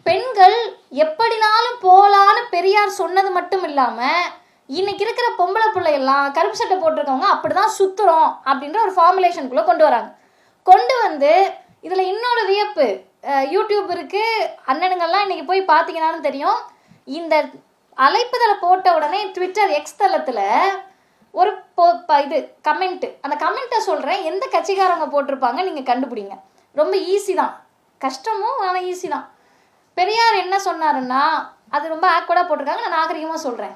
பெண்கள் எப்படினாலும் போலான்னு பெரியார் சொன்னது மட்டும் இல்லாமல் இன்னைக்கு இருக்கிற பொம்பளை பிள்ளையெல்லாம் கருப்பு சட்டை போட்டிருக்கவங்க அப்படிதான் சுத்துறோம் அப்படின்ற ஒரு ஃபார்முலேஷனுக்குள்ளே கொண்டு வராங்க. கொண்டு வந்து இதில் இன்னொரு வியப்பு, யூடியூப் இருக்குது, அண்ணனுங்கள்லாம் இன்றைக்கி போய் பார்த்தீங்கன்னாலும் தெரியும். இந்த அழைப்புதலை போட்ட உடனே ட்விட்டர் எக்ஸ் தளத்தில் ஒரு இது கமெண்ட்டு, அந்த கமெண்ட்டை சொல்கிறேன், எந்த கட்சிக்காரவங்க போட்டிருப்பாங்க நீங்கள் கண்டுபிடிங்க. ரொம்ப ஈஸி தான், கஷ்டமும் ஆனால் ஈஸி தான். பெரியார் என்ன சொன்னாருன்னா, அது ரொம்ப ஆக்வர்டாக போட்டிருக்காங்க, நான் நாகரிகமாக சொல்கிறேன்.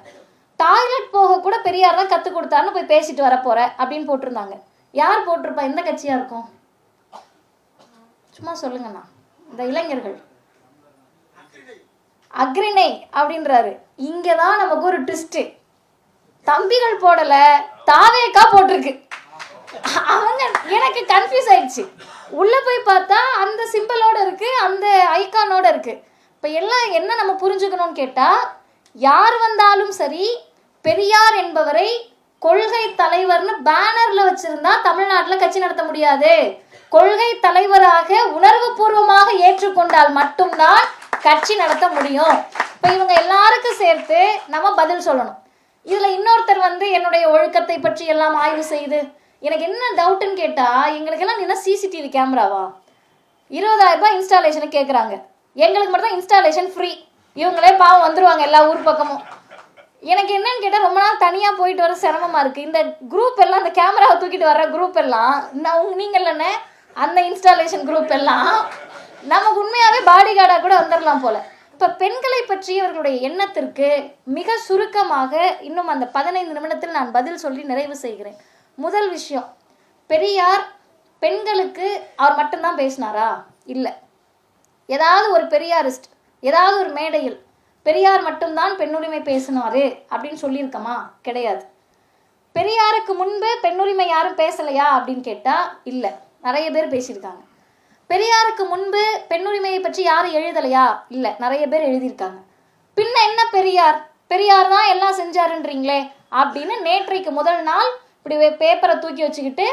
டாய்லெட் போக கூட பெரியார் தான் கற்றுக் கொடுத்தாருன்னு போய் பேசிட்டு வரப்போகிற அப்படின்னு போட்டிருந்தாங்க. யார் போட்டிருப்பா? எந்த கட்சியாக இருக்கும்? சும்மா சொல்லுங்கண்ணா. இந்த இளைஞர்கள் அக்ரிணை அப்படின்றாரு. இங்கே தான் நமக்கு ஒரு ட்விஸ்ட்டு. தம்பிகள் போடலை, தாவேக்கா போட்டிருக்கு. அவங்க எனக்கு கன்ஃபியூஸ் ஆயிடுச்சு. உள்ளே போய் பார்த்தா அந்த சிம்பிளோட இருக்குது, அந்த ஐக்கானோட இருக்குது. இப்போ எல்லாம் என்ன நம்ம புரிஞ்சுக்கணும்னு கேட்டால், யார் வந்தாலும் சரி பெரியார் என்பவரை கொள்கை தலைவர்னு பேனரில் வச்சுருந்தா தமிழ்நாட்டில் கட்சி நடத்த முடியாது. கொள்கை தலைவராக உணர்வு பூர்வமாக ஏற்றுக்கொண்டால் மட்டும்தான் கட்சி நடத்த முடியும். இப்போ இவங்க எல்லாருக்கும் சேர்த்து நம்ம பதில் சொல்லணும். இதில் இன்னொருத்தர் வந்து என்னுடைய ஒழுக்கத்தை பற்றி எல்லாம் ஆய்வு செய்து, எனக்கு என்ன டவுட்டுன்னு கேட்டால், எங்களுக்கெல்லாம் என்ன சிசிடிவி கேமராவா? 20,000 ரூபாய் இன்ஸ்டாலேஷனுக்கு கேட்குறாங்க. எங்களுக்கு மட்டும் தான் இன்ஸ்டாலேஷன் ஃப்ரீ. இவங்களே பாவம் வந்துடுவாங்க எல்லா ஊர் பக்கமும். எனக்கு என்னன்னு கேட்டால், ரொம்ப நாள் தனியாக போயிட்டு வர சிரமமாக இருக்குது. இந்த குரூப் எல்லாம், இந்த கேமராவை தூக்கிட்டு வர்ற குரூப் எல்லாம், நீங்கள் இல்லைன்னு அந்த இன்ஸ்டாலேஷன் குரூப் எல்லாம் நமக்கு உண்மையாகவே பாடி கார்டாக கூட வந்துடலாம் போல். இப்போ பெண்களை பற்றி அவர்களுடைய எண்ணத்திற்கு மிக சுருக்கமாக இன்னும் அந்த 15 நிமிடத்தில் நான் பதில் சொல்லி நிறைவு செய்கிறேன். முதல் விஷயம், பெரியார் பெண்களுக்கு அவர் மட்டும்தான் பேசினாரா? இல்லை. ஏதாவது ஒரு பெரியாரிஸ்ட் ஏதாவது ஒரு மேடையில் பெரியார் மட்டும்தான் பெண்ணுரிமை பேசினாரு அப்படின்னு சொல்லியிருக்கமா? கிடையாது. பெரியாருக்கு முன்பு பெண்ணுரிமை யாரும் பேசலையா அப்படின்னு கேட்டால் இல்லை, நிறைய பேர் பேசியிருக்காங்க. பெரியாருக்கு முன்பு பெண்ணுரிமையை பற்றி யாரும் எழுதலையா? இல்லை, நிறைய பேர் எழுதியிருக்காங்க. பின்ன என்ன பெரியார்? பெரியார் தான் எல்லாம் செஞ்சாருன்றீங்களே அப்படின்னு நேற்றைக்கு முதல் நாள் இப்படி பேப்பரை தூக்கி வச்சுக்கிட்டு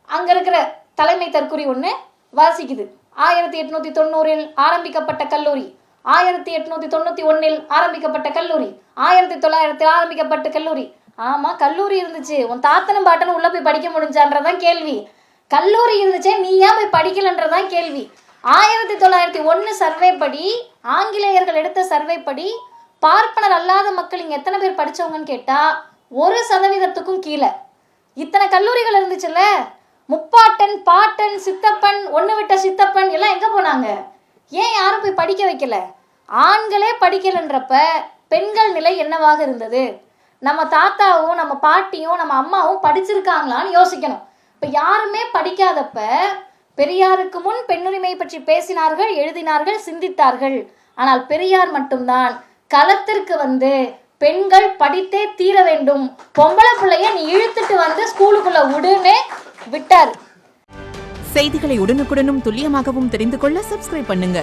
அங்கே இருக்கிற தலைமை தற்குறி ஒன்று வாசிக்குது. 1890 ஆரம்பிக்கப்பட்ட கல்லூரி, 1891 ஆரம்பிக்கப்பட்ட கல்லூரி, 1900 ஆரம்பிக்கப்பட்ட கல்லூரி. ஆமாம், கல்லூரி இருந்துச்சு, உன் தாத்தனும் பாட்டனும் உள்ளே போய் படிக்க முடிஞ்சான்றதான் கேள்வி. கல்லூரி இருந்துச்சே, நீ ஏன் போய் படிக்கலன்றதான் கேள்வி. 1901 சர்வே படி, ஆங்கிலேயர்கள் எடுத்த சர்வே படி பார்ப்பனர் அல்லாத மக்கள் இங்கே எத்தனை பேர் படித்தவங்கன்னு கேட்டால் 1% கீழே. இத்தனை கல்லூரிகள் இருந்துச்சுல்ல, முப்பாட்டன், பாட்டன், சித்தப்பன், ஒன்று விட்ட சித்தப்பன் எல்லாம் எங்கே போனாங்க? ஏன் யாரும் போய் படிக்க வைக்கல? ஆண்களே படிக்கலன்றப்ப பெண்கள் நிலை என்னவாக இருந்தது? நம்ம தாத்தாவும் நம்ம பாட்டியும் நம்ம அம்மாவும் படிச்சிருக்காங்களான்னு யோசிக்கணும். இப்போ யாருமே படிக்காதப்ப பெரியாருக்கு முன் பெண்ணுரிமை பற்றி பேசினார்கள், எழுதினார்கள், சிந்தித்தார்கள். ஆனால் பெரியார் மட்டும்தான் களத்திற்கு வந்து பெண்கள் படித்தே தீர வேண்டும், பொம்பளை பிள்ளைய நீ இழுத்துட்டு வந்து ஸ்கூலுக்குள்ள விடுன்னு விட்டார். செய்திகளை உடனுக்குடனும் துல்லியமாகவும் தெரிந்து கொள்ள சப்ஸ்கிரைப் பண்ணுங்க.